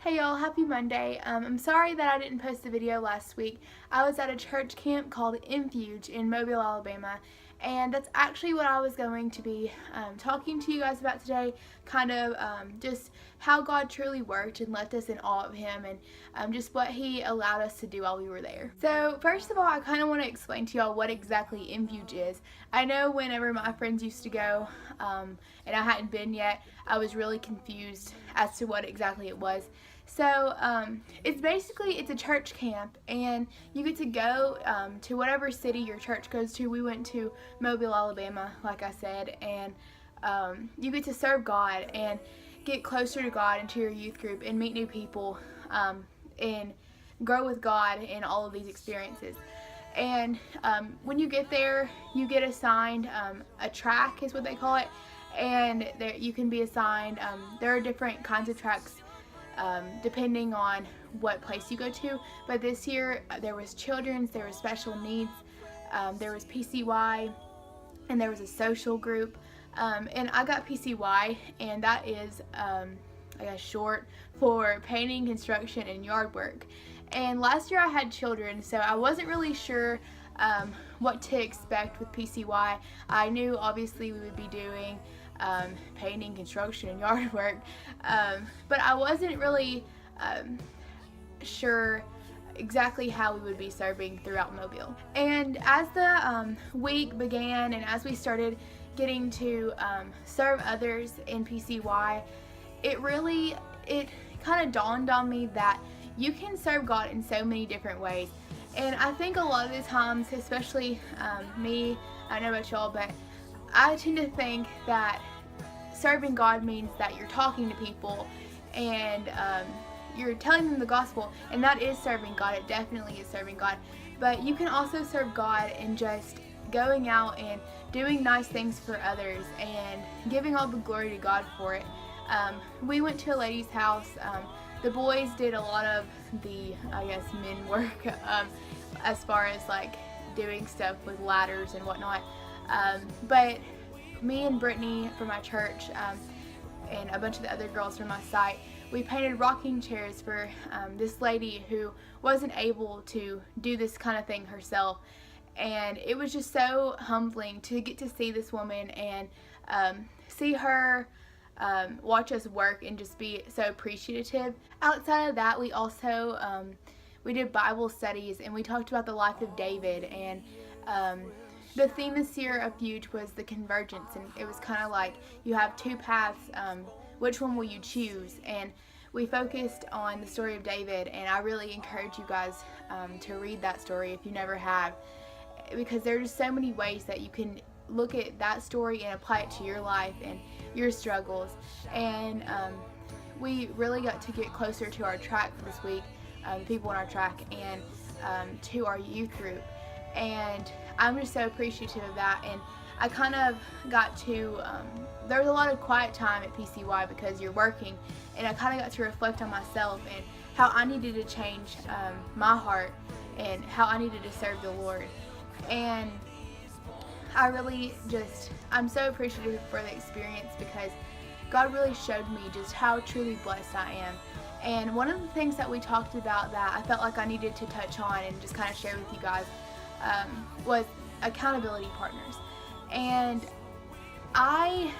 Hey y'all, happy Monday. I'm sorry that I didn't post a video last week. I was at a church camp called Infuge in Mobile, Alabama, and that's actually what I was going to be talking to you guys about today, kind of just how God truly worked and left us in awe of Him, and just what He allowed us to do while we were there. So first of all, I kind of want to explain to y'all what exactly Infuge is. I know whenever my friends used to go, and I hadn't been yet, I was really confused as to what exactly it was. So it's a church camp, and you get to go to whatever city your church goes to. We went to Mobile, Alabama, like I said, and you get to serve God and get closer to God and to your youth group and meet new people and grow with God in all of these experiences. And when you get there, you get assigned a track, is what they call it, and there you can be assigned. There are different kinds of tracks depending on what place you go to, but this year there was children's, there was special needs, there was PCY, and there was a social group, and I got PCY, and that is I guess short for painting, construction, and yard work. And last year I had children, so I wasn't really sure what to expect with PCY. I knew obviously we would be doing painting, construction, and yard work, but I wasn't really sure exactly how we would be serving throughout Mobile. And as the week began and as we started getting to serve others in PCY, it kind of dawned on me that you can serve God in so many different ways. And I think a lot of the times, especially me, I don't know about y'all, but I tend to think that serving God means that you're talking to people and you're telling them the gospel, and that is serving God. It definitely is serving God. But you can also serve God in just going out and doing nice things for others and giving all the glory to God for it. We went to a lady's house. The boys did a lot of the, I guess, men work as far as like doing stuff with ladders and whatnot. But me and Brittany from my church and a bunch of the other girls from my site, we painted rocking chairs for this lady who wasn't able to do this kind of thing herself. And it was just so humbling to get to see this woman and see her watch us work and just be so appreciative. Outside of that, we also we did Bible studies, and we talked about the life of David, and the theme this year of Fuge was the convergence, and it was kind of like you have two paths, which one will you choose? And we focused on the story of David, and I really encourage you guys to read that story if you never have, because there are just so many ways that you can look at that story and apply it to your life and your struggles. And we really got to get closer to our track for this week, the people in our track, and to our youth group. And I'm just so appreciative of that. And I kind of got to, there was a lot of quiet time at PCY because you're working, and I kind of got to reflect on myself and how I needed to change my heart and how I needed to serve the Lord. And I really I'm so appreciative for the experience because God really showed me just how truly blessed I am. And one of the things that we talked about that I felt like I needed to touch on and just kind of share with you guys was accountability partners. And I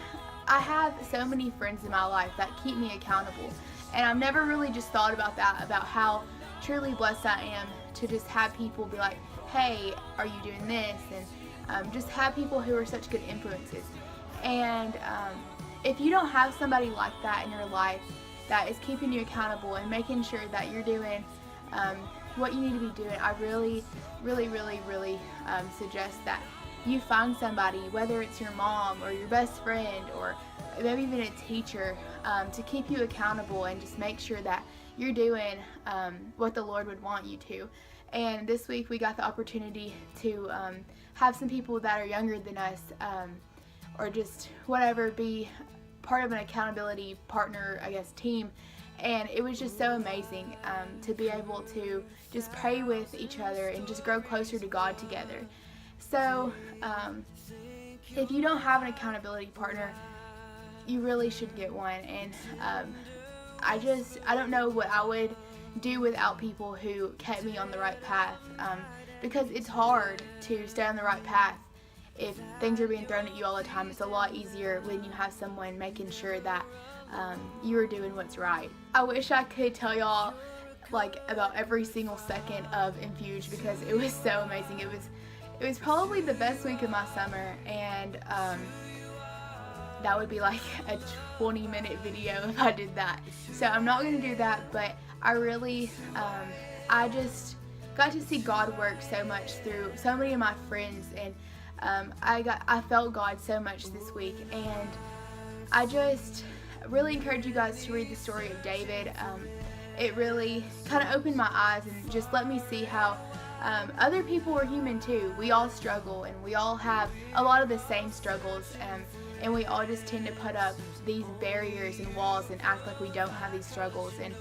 have so many friends in my life that keep me accountable, and I've never really just thought about that, about how truly blessed I am to just have people be like, hey, are you doing this? And just have people who are such good influences. And if you don't have somebody like that in your life that is keeping you accountable and making sure that you're doing what you need to be doing, I really suggest that you find somebody, whether it's your mom or your best friend or maybe even a teacher, to keep you accountable and just make sure that you're doing what the Lord would want you to. And this week we got the opportunity to have some people that are younger than us, or just whatever, be part of an accountability partner, I guess, team. And it was just so amazing to be able to just pray with each other and just grow closer to God together. So if you don't have an accountability partner, you really should get one. And I don't know what I would do without people who kept me on the right path, because it's hard to stay on the right path if things are being thrown at you all the time. It's a lot easier when you have someone making sure that you are doing what's right. I wish I could tell y'all like about every single second of Infuge, because it was so amazing. It was probably the best week of my summer, and that would be like a 20-minute video if I did that. So I'm not going to do that, but I really, I just got to see God work so much through so many of my friends, and I felt God so much this week, and I just really encourage you guys to read the story of David. It really kind of opened my eyes and just let me see how other people are human too. We all struggle, and we all have a lot of the same struggles, and we all just tend to put up these barriers and walls and act like we don't have these struggles. And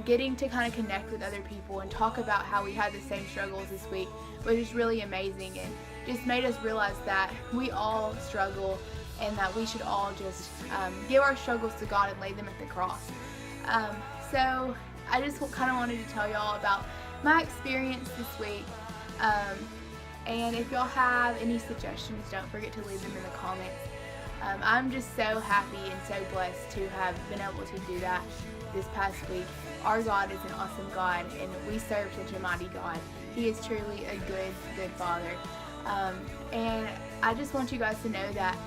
getting to kind of connect with other people and talk about how we had the same struggles this week was just really amazing, and just made us realize that we all struggle, and that we should all just give our struggles to God and lay them at the cross. So I just kind of wanted to tell y'all about my experience this week, and if y'all have any suggestions, don't forget to leave them in the comments. I'm just so happy and so blessed to have been able to do that this past week. Our God is an awesome God, and we serve such a mighty God. He is truly a good Father. And I just want you guys to know that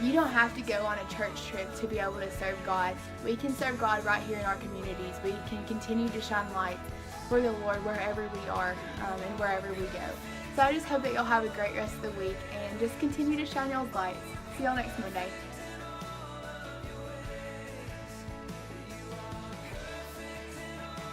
you don't have to go on a church trip to be able to serve God. We can serve God right here in our communities. We can continue to shine light for the Lord wherever we are, and wherever we go. So I just hope that y'all have a great rest of the week, and just continue to shine y'all's lights. See y'all next Monday.